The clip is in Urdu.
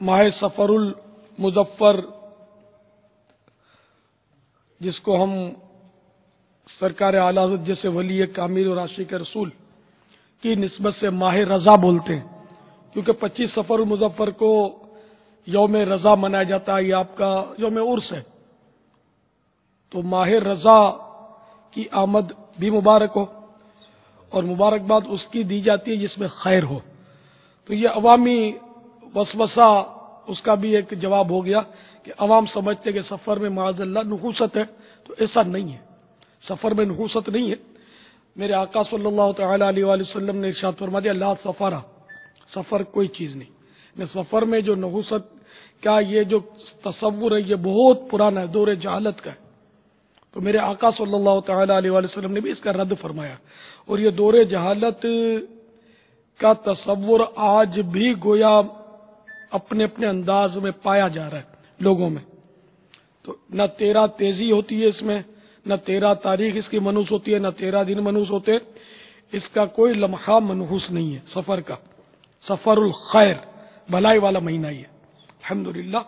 ماہ سفر المظفر جس کو ہم سرکار اعلیٰ حضرت جیسے ولی کامل اور عاشق رسول کی نسبت سے ماہ رضا بولتے ہیں، کیونکہ 25 سفر المظفر کو یوم رضا منایا جاتا ہے، یہ آپ کا یوم عرس ہے، تو ماہ رضا کی آمد بھی مبارک ہو، اور مبارکباد اس کی دی جاتی ہے جس میں خیر ہو۔ تو یہ عوامی وسوسہ اس کا بھی ایک جواب ہو گیا کہ عوام سمجھتے کہ سفر میں معاذ اللہ نحوست ہے، تو ایسا نہیں ہے، سفر میں نحوست نہیں ہے۔ میرے آقا صلی اللہ تعالی علیہ وآلہ وسلم نے ارشاد فرما دیا، لا سفر، سفر کوئی چیز نہیں۔ سفر میں جو نحوست کا یہ جو تصور ہے یہ بہت پرانا ہے، دور جہالت کا ہے۔ تو میرے آقا صلی اللہ تعالی علیہ وآلہ وسلم نے بھی اس کا رد فرمایا، اور یہ دور جہالت کا تصور آج بھی گویا اپنے اپنے انداز میں پایا جا رہا ہے لوگوں میں۔ تو نہ 13 تیزی ہوتی ہے اس میں، نہ 13 تاریخ اس کی منحوس ہوتی ہے، نہ 13 دن منحوس ہوتے، اس کا کوئی لمحہ منحوس نہیں ہے سفر کا۔ سفر الخیر، بھلائی والا مہینہ ہی ہے، الحمدللہ۔